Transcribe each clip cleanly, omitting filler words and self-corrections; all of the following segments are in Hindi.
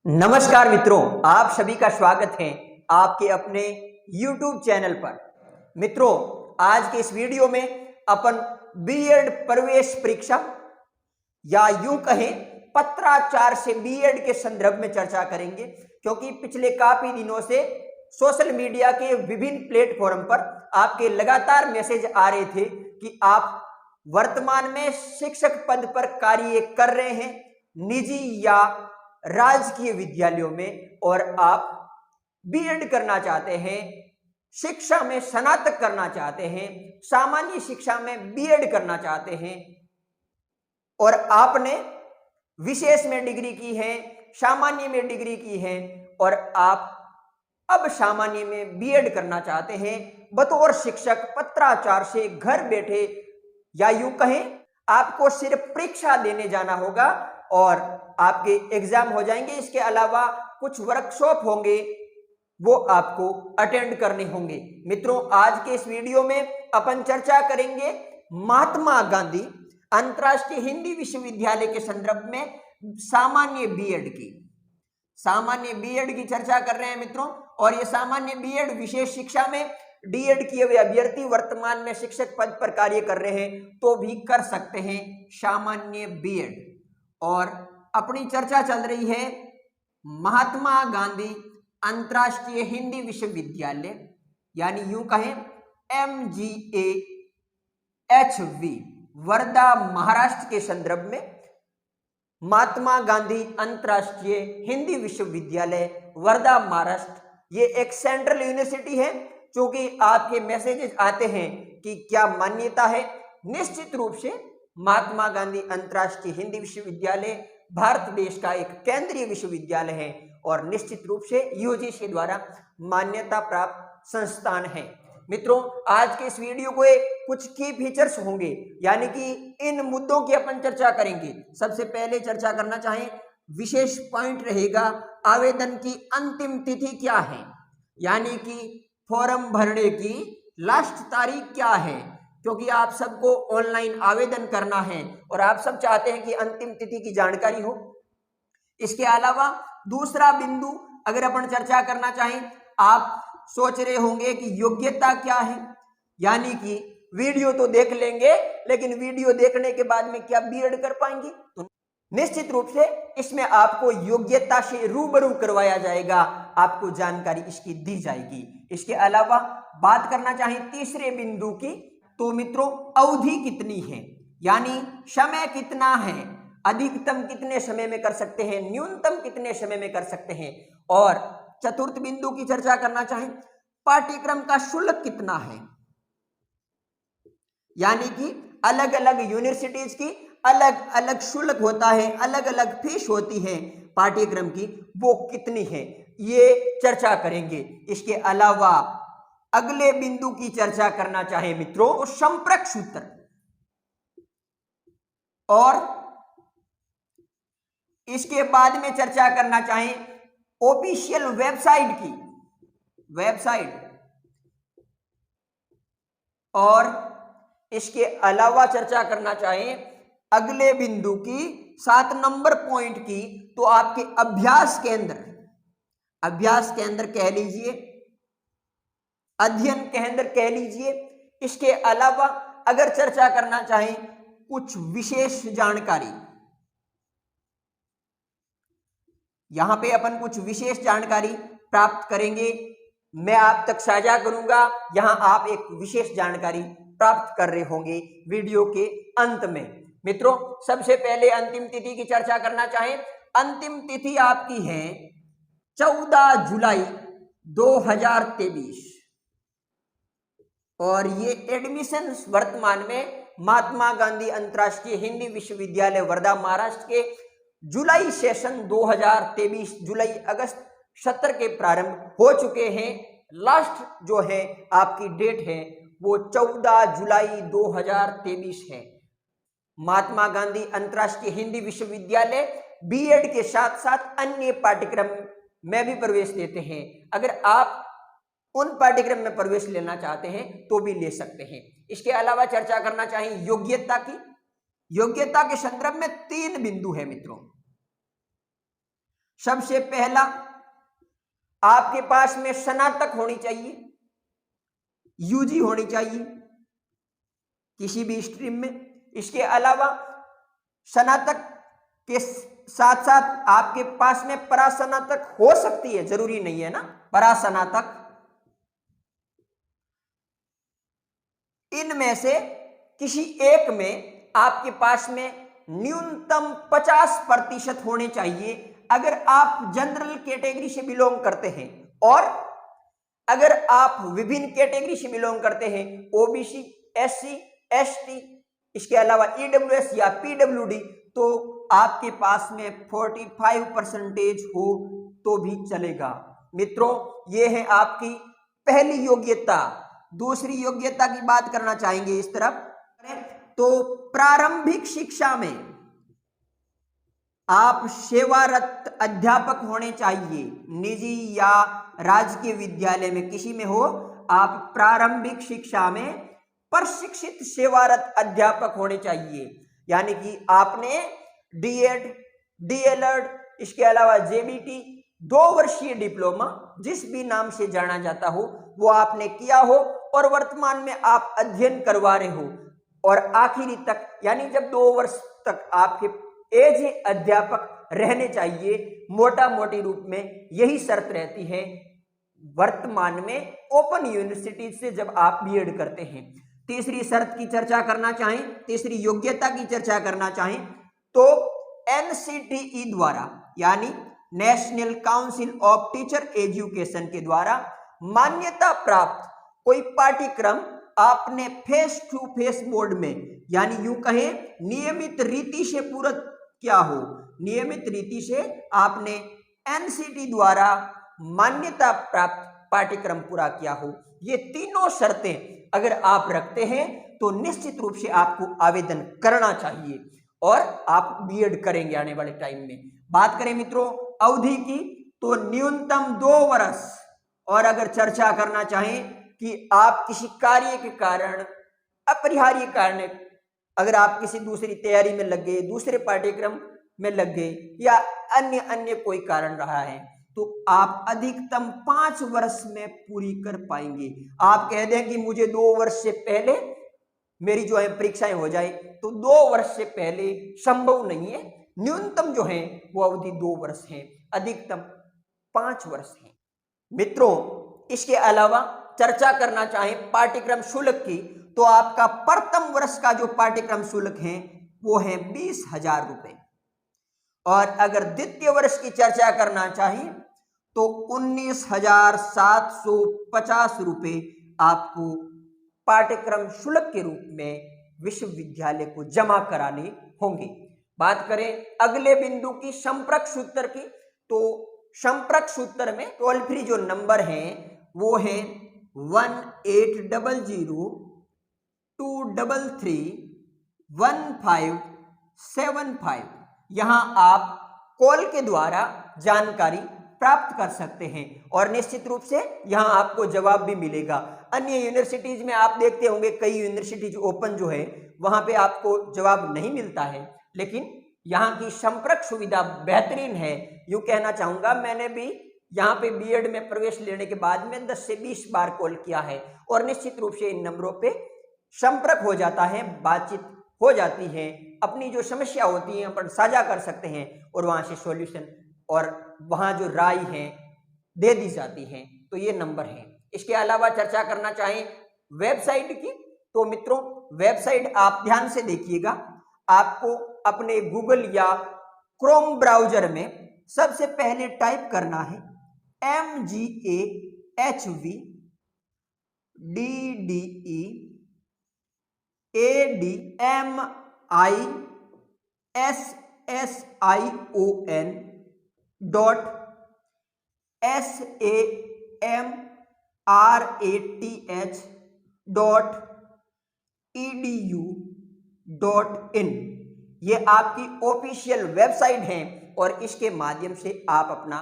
नमस्कार मित्रों, आप सभी का स्वागत है आपके अपने YouTube चैनल पर। मित्रों, आज के इस वीडियो में अपन बीएड प्रवेश परीक्षा या यूं कहें पत्राचार से बीएड के संदर्भ में चर्चा करेंगे, क्योंकि पिछले काफी दिनों से सोशल मीडिया के विभिन्न प्लेटफॉर्म पर आपके लगातार मैसेज आ रहे थे कि आप वर्तमान में शिक्षक पद पर कार्य कर रहे हैं निजी या राजकीय विद्यालयों में, और आप बीएड करना चाहते हैं, शिक्षा में स्नातक करना चाहते हैं, सामान्य शिक्षा में बीएड करना चाहते हैं, और आपने विशेष में डिग्री की है, सामान्य में डिग्री की है, और आप अब सामान्य में बीएड करना चाहते हैं बतौर शिक्षक पत्राचार से घर बैठे, या यूं कहें आपको सिर्फ परीक्षा देने जाना होगा और आपके एग्जाम हो जाएंगे। इसके अलावा कुछ वर्कशॉप होंगे, वो आपको अटेंड करने होंगे। मित्रों, आज के इस वीडियो में अपन चर्चा करेंगे महात्मा गांधी अंतर्राष्ट्रीय हिंदी विश्वविद्यालय के संदर्भ में सामान्य बीएड की चर्चा कर रहे हैं मित्रों। और ये सामान्य बीएड विशेष शिक्षा में डीएड किए हुए अभ्यर्थी वर्तमान में शिक्षक पद पर कार्य कर रहे हैं तो भी कर सकते हैं सामान्य बीएड। और अपनी चर्चा चल रही है महात्मा गांधी अंतर्राष्ट्रीय हिंदी विश्वविद्यालय, यानी यूं कहें MGAHV, वर्धा महाराष्ट्र के संदर्भ में महात्मा गांधी अंतर्राष्ट्रीय हिंदी विश्वविद्यालय वर्धा महाराष्ट्र, ये एक सेंट्रल यूनिवर्सिटी है। क्योंकि आपके मैसेजेस आते हैं कि क्या मान्यता है, निश्चित रूप से महात्मा गांधी अंतर्राष्ट्रीय हिंदी विश्वविद्यालय भारत देश का एक केंद्रीय विश्वविद्यालय है और निश्चित रूप से यूजीसी द्वारा मान्यता प्राप्त संस्थान है। मित्रों, आज के इस वीडियो को कुछ की फीचर्स होंगे, यानी कि इन मुद्दों की अपन चर्चा करेंगे। सबसे पहले चर्चा करना चाहें, विशेष पॉइंट रहेगा आवेदन की अंतिम तिथि क्या है, यानी कि फॉर्म भरने की लास्ट तारीख क्या है, क्योंकि आप सबको ऑनलाइन आवेदन करना है और आप सब चाहते हैं कि अंतिम तिथि की जानकारी हो। इसके अलावा दूसरा बिंदु अगर अपन चर्चा करना चाहें, आप सोच रहे होंगे कि योग्यता क्या है, यानी कि वीडियो तो देख लेंगे लेकिन वीडियो देखने के बाद में क्या बीएड कर पाएंगे। तो निश्चित रूप से इसमें आपको योग्यता से रूबरू करवाया जाएगा, आपको जानकारी इसकी दी जाएगी। इसके अलावा बात करना चाहें तीसरे बिंदु की, तो मित्रों अवधि कितनी है, यानी समय कितना है, अधिकतम कितने समय में कर सकते हैं, न्यूनतम कितने समय में कर सकते हैं। और चतुर्थ बिंदु की चर्चा करना चाहें, पाठ्यक्रम का शुल्क कितना है, यानी कि अलग अलग यूनिवर्सिटीज की अलग अलग शुल्क होता है, अलग अलग फीस होती है पाठ्यक्रम की, वो कितनी है, ये चर्चा करेंगे। इसके अलावा अगले बिंदु की चर्चा करना चाहे मित्रों तो संपर्क सूत्र, और इसके बाद में चर्चा करना चाहें ऑफिशियल वेबसाइट की और इसके अलावा चर्चा करना चाहें अगले बिंदु की 7 नंबर पॉइंट की, तो आपके अभ्यास केंद्र कह लीजिए, अध्ययन केंद्र कह लीजिए। इसके अलावा अगर चर्चा करना चाहें कुछ विशेष जानकारी, यहां पे अपन कुछ विशेष जानकारी प्राप्त करेंगे, मैं आप तक साझा करूंगा, यहां आप एक विशेष जानकारी प्राप्त कर रहे होंगे वीडियो के अंत में। मित्रों, सबसे पहले अंतिम तिथि की चर्चा करना चाहें, अंतिम तिथि आपकी है 14 जुलाई 2023, और ये एडमिशन वर्तमान में महात्मा गांधी अंतर्राष्ट्रीय हिंदी विश्वविद्यालय वर्धा महाराष्ट्र के जुलाई सेशन 2023 जुलाई अगस्त सत्र के प्रारंभ हो चुके हैं। लास्ट जो है आपकी डेट है वो 14 जुलाई 2023 है। महात्मा गांधी अंतर्राष्ट्रीय हिंदी विश्वविद्यालय बीएड के साथ साथ अन्य पाठ्यक्रम में भी प्रवेश देते हैं। अगर आप उन पाठ्यक्रम में प्रवेश लेना चाहते हैं तो भी ले सकते हैं। इसके अलावा चर्चा करना चाहें योग्यता के संदर्भ में 3 बिंदु है मित्रों। सबसे पहला आपके पास में स्नातक होनी चाहिए, यूजी होनी चाहिए किसी भी स्ट्रीम में। इसके अलावा स्नातक के साथ साथ आपके पास में परास्नातक हो सकती है, जरूरी नहीं है ना, परास्नातक। इनमें से किसी एक में आपके पास में न्यूनतम 50% होने चाहिए अगर आप जनरल कैटेगरी से बिलोंग करते हैं, और अगर आप विभिन्न कैटेगरी से बिलोंग करते हैं, ओबीसी, एससी, एसटी, इसके अलावा ईडब्ल्यूएस या पीडब्ल्यूडी, तो आपके पास में 45% हो तो भी चलेगा। मित्रों, ये है आपकी पहली योग्यता। दूसरी योग्यता की बात करना चाहेंगे इस तरफ, तो प्रारंभिक शिक्षा में आप सेवारत अध्यापक होने चाहिए, निजी या राजकीय विद्यालय में किसी में हो, आप प्रारंभिक शिक्षा में प्रशिक्षित सेवारत अध्यापक होने चाहिए। यानी कि आपने डीएड, डीएलएड, इसके अलावा जेबीटी, 2 वर्षीय डिप्लोमा जिस भी नाम से जाना जाता हो वो आपने किया हो, और वर्तमान में आप अध्ययन करवा रहे हो, और आखिरी तक यानी जब 2 वर्ष तक आपके एज अध्यापक रहने चाहिए। मोटा मोटी रूप में यही शर्त रहती है वर्तमान में ओपन यूनिवर्सिटी से जब आप बीएड करते हैं। तीसरी शर्त की चर्चा करना चाहें, तीसरी योग्यता की चर्चा करना चाहें, तो एनसीटीई द्वारा यानी national council of teacher education के द्वारा मान्यता प्राप्त कोई पाठ्यक्रम आपने फेस टू फेस मोड में, यानी यूं कहें नियमित रीति से पूरा क्या हो, नियमित रीति से आपने एनसीटी द्वारा मान्यता प्राप्त पाठ्यक्रम पूरा किया हो। ये तीनों शर्तें अगर आप रखते हैं तो निश्चित रूप से आपको आवेदन करना चाहिए और आप बीएड करेंगे आने वाले टाइम में। बात करें मित्रों अवधि की, तो न्यूनतम 2 वर्ष, और अगर चर्चा करना चाहें कि आप किसी कार्य के कारण, अपरिहार्य कारण, अगर आप किसी दूसरी तैयारी में लग गए, दूसरे पाठ्यक्रम में लग गए, या अन्य कोई कारण रहा है, तो आप अधिकतम 5 वर्ष में पूरी कर पाएंगे। आप कह दें कि मुझे 2 वर्ष से पहले मेरी जो है परीक्षाएं हो जाए, तो 2 वर्ष से पहले संभव नहीं है। न्यूनतम जो है वो अवधि 2 वर्ष है, अधिकतम 5 वर्ष है। मित्रों, इसके अलावा चर्चा करना चाहें पाठ्यक्रम शुल्क की, तो आपका प्रथम वर्ष का जो पाठ्यक्रम शुल्क है वो है 20,000 रुपए, और अगर द्वितीय वर्ष की चर्चा करना चाहिए तो 19,750 रुपए आपको पाठ्यक्रम शुल्क के रूप में विश्वविद्यालय को जमा कराने होंगे। बात करें अगले बिंदु की संपर्क सूत्र की, तो संपर्क सूत्र में टोल फ्री जो नंबर है वो है 1800-233-1575। यहां आप कॉल के द्वारा जानकारी प्राप्त कर सकते हैं और निश्चित रूप से यहां आपको जवाब भी मिलेगा। अन्य यूनिवर्सिटीज में आप देखते होंगे कई यूनिवर्सिटीज ओपन जो है वहां पे आपको जवाब नहीं मिलता है, लेकिन यहाँ की संपर्क सुविधा बेहतरीन है। यूं कहना चाहूंगा, मैंने भी यहाँ पे बीएड में प्रवेश लेने के बाद में 10 से 20 बार कॉल किया है और निश्चित रूप से इन नंबरों पे संपर्क हो जाता है, बातचीत हो जाती है, अपनी जो समस्या होती है अपन साझा कर सकते हैं और वहां से सॉल्यूशन और वहां जो राय है दे दी जाती है। तो ये नंबर है। इसके अलावा चर्चा करना चाहें वेबसाइट की, तो मित्रों वेबसाइट आप ध्यान से देखिएगा। आपको अपने गूगल या क्रोम ब्राउजर में सबसे पहले टाइप करना है MGADSAION.SAMRATH.EDU.in। ये आपकी ऑफिशियल वेबसाइट है और इसके माध्यम से आप अपना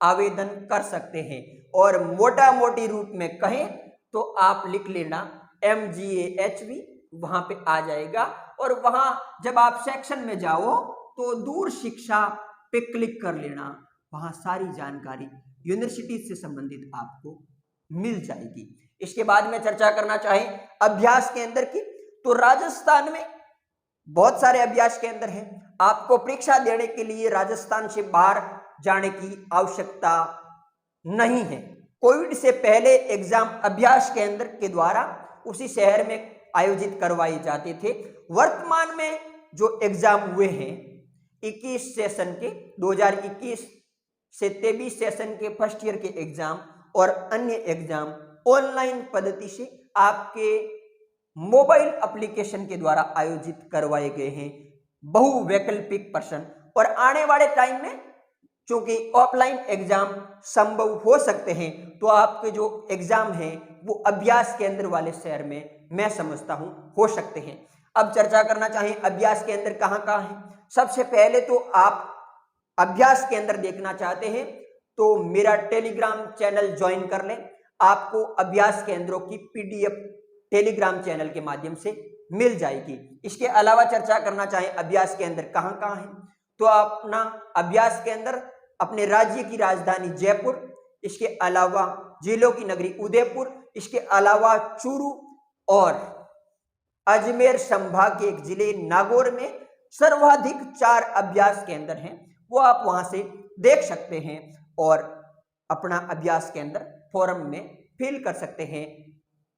आवेदन कर सकते हैं। और मोटा मोटी रूप में कहें तो आप लिख लेना MGAHV, वहां पे आ जाएगा। और वहां जब आप सेक्शन में जाओ तो दूर शिक्षा पे क्लिक कर लेना। वहां सारी जानकारी यूनिवर्सिटी से संबंधित आपको मिल जाएगी। इसके बाद में चर्चा करना चाहें अभ्यास केंद्र की, तो राजस्थान में बहुत सारे अभ्यास केंद्र हैं। आपको परीक्षा देने के लिए राजस्थान से बाहर जाने की आवश्यकता नहीं है। कोविड से पहले एग्जाम अभ्यास केंद्र के द्वारा उसी शहर में आयोजित करवाए जाते थे। वर्तमान में जो एग्जाम हुए हैं 21 सेशन के 2021 से 23 सेशन के फर्स्ट ईयर के एग्जाम और अन्य एग्जाम ऑनलाइन पद्धति से आपके मोबाइल एप्लीकेशन के द्वारा आयोजित करवाए गए हैं बहुवैकल्पिक प्रश्न। और आने वाले टाइम में क्योंकि ऑफलाइन एग्जाम संभव हो सकते हैं, तो आपके जो एग्जाम हैं वो अभ्यास केंद्र वाले शहर में मैं समझता हूं हो सकते हैं। अब चर्चा करना चाहें अभ्यास केंद्र कहां कहां है। सबसे पहले तो आप अभ्यास केंद्र देखना चाहते हैं तो मेरा टेलीग्राम चैनल ज्वाइन कर लें। आपको अभ्यास केंद्रों की पीडीएफ टेलीग्राम चैनल के माध्यम से मिल जाएगी। इसके अलावा चर्चा करना चाहें अभ्यास केंद्र कहां कहां है, तो अपना अभ्यास केंद्र अपने राज्य की राजधानी जयपुर, इसके अलावा जिलों की नगरी उदयपुर, इसके अलावा चूरू और अजमेर संभाग के एक जिले नागौर में सर्वाधिक 4 अभ्यास केंद्र हैं, वो आप वहां से देख सकते हैं और अपना अभ्यास केंद्र फॉरम में फिल कर सकते हैं।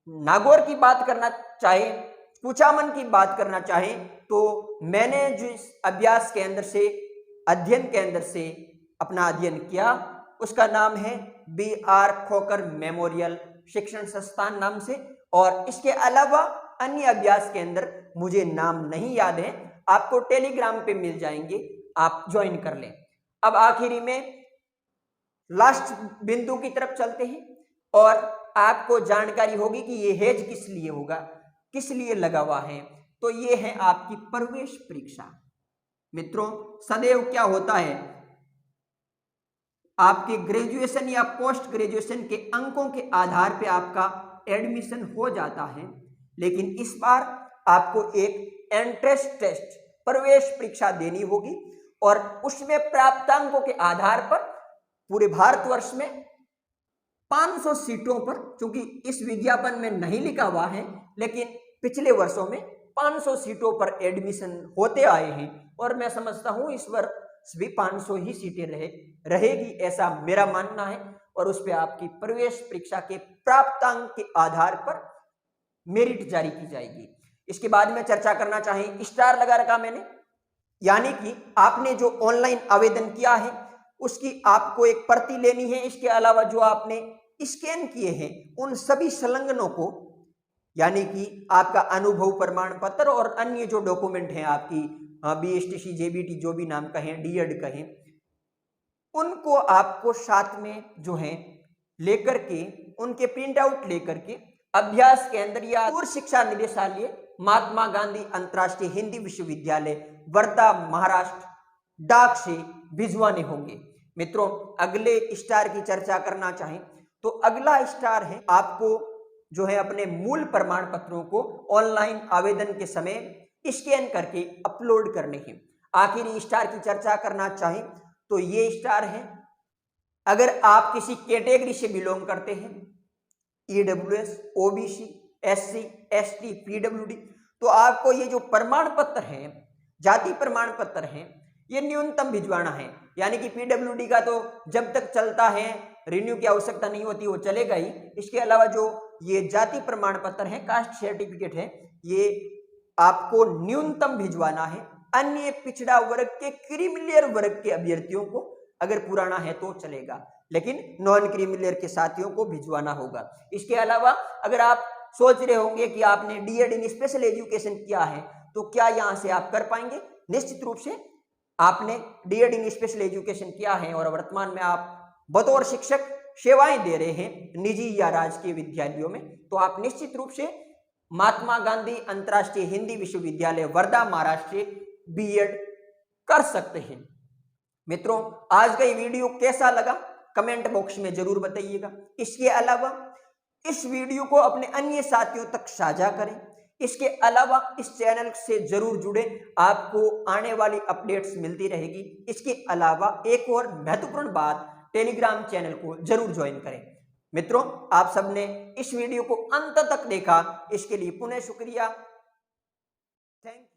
नागौर की बात करना चाहे, कुचामन की बात करना चाहें, तो मैंने जिस अभ्यास केंद्र से अध्ययन केंद्र से अपना अध्ययन किया उसका नाम है BR खोकर मेमोरियल शिक्षण संस्थान नाम से, और इसके अलावा अन्य अभ्यास केंद्र मुझे नाम नहीं याद है, आपको टेलीग्राम पे मिल जाएंगे, आप ज्वाइन कर लें। अब आखिरी में लास्ट बिंदु की तरफ चलते हैं और आपको जानकारी होगी कि ये हेज किस लिए होगा, किस लिए लगा हुआ है। तो ये है आपकी प्रवेश परीक्षा। मित्रों, सदैव क्या होता है, आपके ग्रेजुएशन या पोस्ट ग्रेजुएशन के अंकों के आधार पे आपका एडमिशन हो जाता है, लेकिन इस बार आपको एक एंट्रेंस टेस्ट प्रवेश परीक्षा देनी होगी और उसमें प्राप्त अंकों के आधार पर पूरे भारतवर्ष में 500 सीटों पर, क्योंकि इस विज्ञापन में नहीं लिखा हुआ है लेकिन पिछले वर्षों में 500 सीटों पर एडमिशन होते आए हैं और मैं समझता हूं इस वर्ष भी 500 ही सीटें रहेगी, ऐसा मेरा मानना है। और उस पर आपकी प्रवेश परीक्षा के प्राप्तांक के आधार पर मेरिट जारी की जाएगी। इसके बाद में चर्चा करना चाहें, स्टार लगा रखा मैंने, यानी कि आपने जो ऑनलाइन आवेदन किया है उसकी आपको एक प्रति लेनी है। इसके अलावा जो आपने स्कैन किए हैं उन सभी संलग्नों को, यानी कि आपका अनुभव प्रमाण पत्र और अन्य जो डॉक्यूमेंट हैं आपकी BSTC JBT जो भी नाम कहें, DED कहें, उनको आपको साथ में जो है लेकर के उनके प्रिंट आउट लेकर के अभ्यास केंद्र या पूर्व शिक्षा निदेशालय महात्मा गांधी अंतर्राष्ट्रीय हिंदी विश्वविद्यालय वर्धा महाराष्ट्र डाक से भिजवाने होंगे। मित्रों, अगले स्टार की चर्चा करना चाहें तो अगला स्टार है आपको जो है अपने मूल प्रमाण पत्रों को ऑनलाइन आवेदन के समय स्कैन करके अपलोड करने हैं। आखिरी स्टार की चर्चा करना चाहें तो ये स्टार है, अगर आप किसी कैटेगरी से बिलोंग करते हैं, EWS, OBC, SC, ST, PWD, तो आपको ये जो प्रमाण पत्र है, जाति प्रमाण पत्र है, ये न्यूनतम भिजवाना है। यानी कि PWD का तो जब तक चलता है रिन्यू की आवश्यकता नहीं होती, वो चलेगा ही। इसके अलावा जो ये जाति प्रमाण पत्र है, कास्ट सर्टिफिकेट है, ये आपको न्यूनतम भिजवाना है। अन्य पिछड़ा वर्ग के क्रीमिलियर वर्ग के अभ्यर्थियों को अगर पुराना है तो चलेगा, लेकिन नॉन क्रीमिलियर के साथियों को भिजवाना होगा। इसके अलावा अगर आप सोच रहे होंगे कि आपने DED इन स्पेशल एजुकेशन किया है तो क्या यहां से आप कर पाएंगे, निश्चित रूप से आपने DED इन स्पेशल एजुकेशन किया है और वर्तमान में आप बतौर शिक्षक सेवाएं दे रहे हैं निजी या राजकीय विद्यालयों में, तो आप निश्चित रूप से महात्मा गांधी अंतर्राष्ट्रीय हिंदी विश्वविद्यालय वर्धा महाराष्ट्र BEd कर सकते हैं। मित्रों, आज का ये वीडियो कैसा लगा कमेंट बॉक्स में जरूर बताइएगा। इसके अलावा इस वीडियो को अपने अन्य साथियों तक साझा करें। इसके अलावा इस चैनल से जरूर जुड़े, आपको आने वाली अपडेट्स मिलती रहेगी। इसके अलावा एक और महत्वपूर्ण बात, टेलीग्राम चैनल को जरूर ज्वाइन करें। मित्रों, आप सबने इस वीडियो को अंत तक देखा, इसके लिए पुनः शुक्रिया। Thank you.